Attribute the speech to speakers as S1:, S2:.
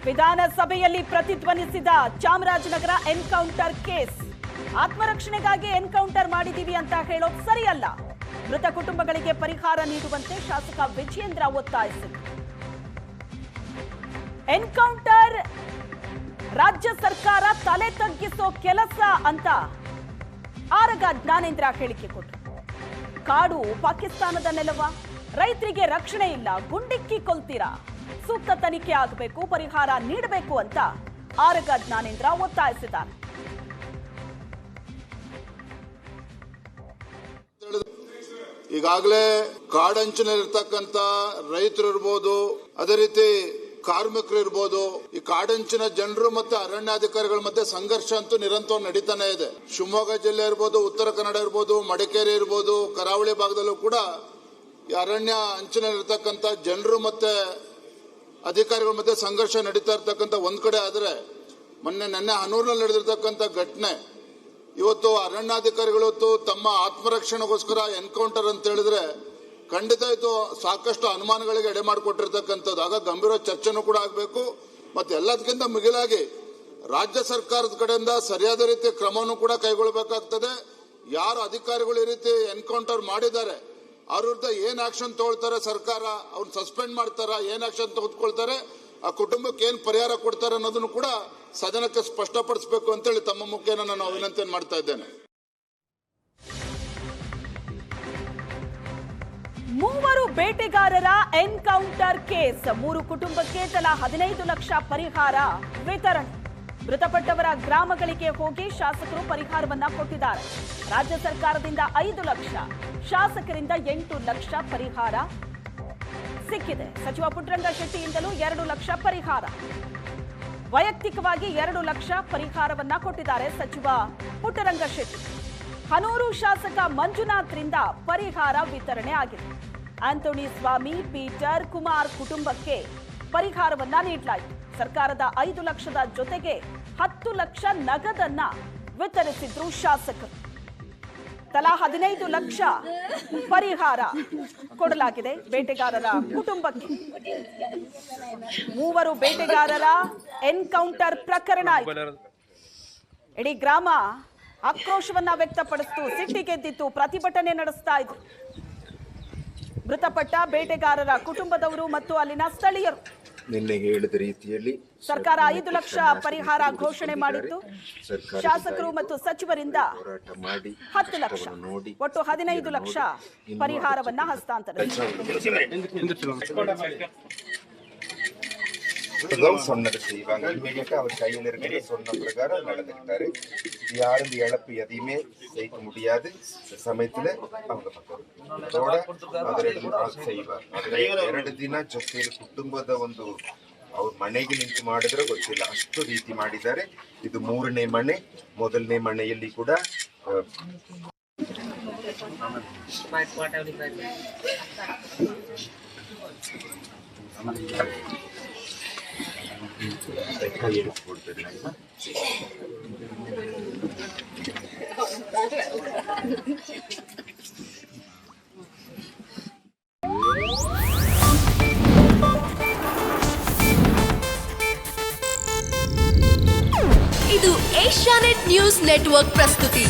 S1: ವಿಧಾನಸಭೆಯಲ್ಲಿ ಪ್ರತಿಧ್ವನಿಸಿದ Chamarajanagar encounter case. ಆತ್ಮರಕ್ಷಣೆಗಾಗಿ encounter ಮಾಡಿದೀವಿ ಅಂತ ಹೇಳೋದು ಸರಿಯಲ್ಲ. ಮೃತ ಕುಟುಂಬಗಳಿಗೆ ಪರಿಹಾರ ನೀಡುವಂತೆ ಶಾಸಕ ವಿಜಯೇಂದ್ರ ಒತ್ತಾಯಿಸಿದರು. ಎನ್ಕೌಂಟರ್ ರಾಜ್ಯ ಸರ್ಕಾರ ತಲೆ ತಗ್ಗಿಸೋ ಕೆಲಸ ಅಂತ ಆರಗ ಜ್ಞಾನೇಂದ್ರ ಹೇಳಿಕೆ ಕೊಟ್ಟರು. ಕಾಡು ಪಾಕಿಸ್ತಾನದ ನೆಲವ, ರೈತರಿಗೆ ರಕ್ಷಣೆ ಇಲ್ಲ, ಗುಂಡಿಕ್ಕಿ ಕೊಲ್ತೀರಾ, ಸೂಕ್ತ ತನಿಖೆ ಆಗಬೇಕು, ಪರಿಹಾರ ನೀಡಬೇಕು ಅಂತ ಆರಗ ಜ್ಞಾನೇಂದ್ರ ಒತ್ತಾಯಿಸಿದ್ದಾರೆ.
S2: ಈಗಾಗಲೇ ಕಾಡಂಚಿನಲ್ಲಿರ್ತಕ್ಕಂಥ ರೈತರು ಇರ್ಬೋದು, ಅದೇ ರೀತಿ ಕಾರ್ಮಿಕರು ಇರ್ಬೋದು, ಈ ಕಾಡಂಚಿನ ಜನರು ಮತ್ತೆ ಅರಣ್ಯಾಧಿಕಾರಿಗಳ ಮಧ್ಯೆ ಸಂಘರ್ಷ ಅಂತೂ ನಿರಂತರ ನಡೀತಾನೆ ಇದೆ. ಶಿವಮೊಗ್ಗ ಜಿಲ್ಲೆ ಇರ್ಬೋದು, ಉತ್ತರ ಕನ್ನಡ ಇರ್ಬೋದು, ಮಡಿಕೇರಿ ಇರ್ಬೋದು, ಕರಾವಳಿ ಭಾಗದಲ್ಲೂ ಕೂಡ ಈ ಅರಣ್ಯ ಅಂಚಿನಲ್ಲಿರ್ತಕ್ಕಂಥ ಜನರು ಮತ್ತೆ ಅಧಿಕಾರಿಗಳ ಮಧ್ಯೆ ಸಂಘರ್ಷ ನಡೀತಾ ಇರ್ತಕ್ಕಂಥ ಒಂದ್ ಕಡೆ ಆದ್ರೆ, ನೆನ್ನೆ ಹನೂರಿನಲ್ಲಿ ನಡೆದಿರ್ತಕ್ಕಂಥ ಘಟನೆ, ಇವತ್ತು ಅರಣ್ಯಾಧಿಕಾರಿಗಳು ತಮ್ಮ ಆತ್ಮರಕ್ಷಣೆಗೋಸ್ಕರ ಎನ್ಕೌಂಟರ್ ಅಂತ ಹೇಳಿದ್ರೆ ಖಂಡಿತ ಇದು ಸಾಕಷ್ಟು ಅನುಮಾನಗಳಿಗೆ ಎಡೆ ಮಾಡಿಕೊಟ್ಟಿರ್ತಕ್ಕಂಥದ್ದು. ಆಗ ಗಂಭೀರ ಚರ್ಚೆನೂ ಕೂಡ ಆಗಬೇಕು. ಮತ್ತೆ ಎಲ್ಲದಕ್ಕಿಂತ ಮಿಗಿಲಾಗಿ ರಾಜ್ಯ ಸರ್ಕಾರದ ಕಡೆಯಿಂದ ಸರಿಯಾದ ರೀತಿಯ ಕ್ರಮವನ್ನು ಕೂಡ ಕೈಗೊಳ್ಳಬೇಕಾಗ್ತದೆ. ಯಾರು ಅಧಿಕಾರಿಗಳು ಈ ರೀತಿ ಎನ್ಕೌಂಟರ್ ಮಾಡಿದ್ದಾರೆ ಅವ್ರ ವಿರುದ್ಧ ಏನ್ ಆಕ್ಷನ್ ತಗೊಳ್ತಾರೆ ಸರ್ಕಾರ, ಅವ್ರನ್ನ ಸಸ್ಪೆಂಡ್ ಮಾಡ್ತಾರ, ಏನ್ ಆಕ್ಷನ್ ತೆಗೆದುಕೊಳ್ತಾರೆ, ಆ ಕುಟುಂಬಕ್ಕೆ ಏನ್ ಪರಿಹಾರ ಕೊಡ್ತಾರೆ ಅನ್ನೋದನ್ನು ಕೂಡ ಸದನಕ್ಕೆ ಸ್ಪಷ್ಟಪಡಿಸಬೇಕು ಅಂತೇಳಿ ತಮ್ಮ ಮುಖೇನ ನಾನು ವಿನಂತಿಯನ್ನು ಮಾಡ್ತಾ ಇದ್ದೇನೆ.
S1: ಮೂವರು ಬೇಟೆಗಾರರ ಎನ್ಕೌಂಟರ್ ಕೇಸ್. 3 ಕುಟುಂಬಕ್ಕೆ ತಲಾ 15 ಲಕ್ಷ ಪರಿಹಾರ ವಿತರಣೆ. ಮೃತಪಟ್ಟವರ ಗ್ರಾಮಗಳಿಗೆ ಹೋಗಿ ಶಾಸಕರು ಪರಿಹಾರವನ್ನ ಕೊಟ್ಟಿದ್ದಾರೆ. ರಾಜ್ಯ ಸರ್ಕಾರದಿಂದ 5 ಲಕ್ಷ, ಶಾಸಕರಿಂದ 8 ಲಕ್ಷ ಪರಿಹಾರ ಸಿಕ್ಕಿದೆ. ಸಚಿವ ಪುಟ್ಟರಂಗ ಶೆಟ್ಟಿಯಿಂದಲೂ 2 ಲಕ್ಷ ಪರಿಹಾರ, ವೈಯಕ್ತಿಕವಾಗಿ 2 ಲಕ್ಷ ಪರಿಹಾರವನ್ನ ಕೊಟ್ಟಿದ್ದಾರೆ ಸಚಿವ ಪುಟ್ಟರಂಗ ಶೆಟ್ಟಿ. ಹನೂರು ಶಾಸಕ ಮಂಜುನಾಥ್ರಿಂದ ಪರಿಹಾರ ವಿತರಣೆ ಆಗಿದೆ. ಆಂಟೋನಿ ಸ್ವಾಮಿ, ಪೀಟರ್ ಕುಮಾರ್ ಕುಟುಂಬಕ್ಕೆ ಪರಿಹಾರವನ್ನ ನೀಡಲಾಯಿತು. ಸರ್ಕಾರದ 5 ಲಕ್ಷದ ಜೊತೆಗೆ 10 ಲಕ್ಷ ನಗದನ್ನ ವಿತರಿಸಿದ್ರು ಶಾಸಕರು. ತಲಾ 15 ಲಕ್ಷ ಪರಿಹಾರ ಕೊಡಲಾಗಿದೆ ಬೇಟೆಗಾರರ ಕುಟುಂಬಕ್ಕೆ. ಮೂವರು ಬೇಟೆಗಾರರ ಎನ್ಕೌಂಟರ್ ಪ್ರಕರಣ. ಇಡೀ ಗ್ರಾಮ ಆಕ್ರೋಶವನ್ನ ವ್ಯಕ್ತಪಡಿಸಿತು, ಸಿಟ್ಟಿಗೆದ್ದಿತ್ತು, ಪ್ರತಿಭಟನೆ ನಡೆಸ್ತಾ ಇದ್ರು. ಮೃತಪಟ್ಟ ಬೇಟೆಗಾರರ ಕುಟುಂಬದವರು ಮತ್ತು ಅಲ್ಲಿನ ಸ್ಥಳೀಯರು.
S3: ನಿನ್ನೆ ಹೇಳಿದ ರೀತಿಯಲ್ಲಿ
S1: ಸರ್ಕಾರ 5 ಲಕ್ಷ ಪರಿಹಾರ ಘೋಷಣೆ ಮಾಡಿತ್ತು. ಶಾಸಕರು ಮತ್ತು ಸಚಿವರಿಂದ 10 ಲಕ್ಷ, ಒಟ್ಟು 15 ಲಕ್ಷ ಪರಿಹಾರವನ್ನ
S3: சொன்னது செய்வாங்க. இமீடியட்டா அவர் கையில் இருக்கிற சொன்ன பிரகாரம் நடந்துக்கிட்டாரு. யாரும் இழப்பு எதையுமே செய்ய முடியாது சமயத்துல அவங்க அதோட செய்வார். ಎರಡು ದಿನ ಜೊತೆಯಲ್ಲಿ ಕುಟುಂಬದ ಒಂದು ಅವ್ರ ಮನೆಗೆ ನಿಂತು ಮಾಡಿದ್ರೆ ಗೊತ್ತಿಲ್ಲ, ಅಷ್ಟು ರೀತಿ ಮಾಡಿದ್ದಾರೆ. ಇದು 3ನೇ ಮನೆ. ಮೊದಲನೇ ಮನೆಯಲ್ಲಿ ಕೂಡ
S4: ಇದು ಏಷ್ಯಾನೆಟ್ ನ್ಯೂಸ್ ನೆಟ್ವರ್ಕ್ ಪ್ರಸ್ತುತಿ.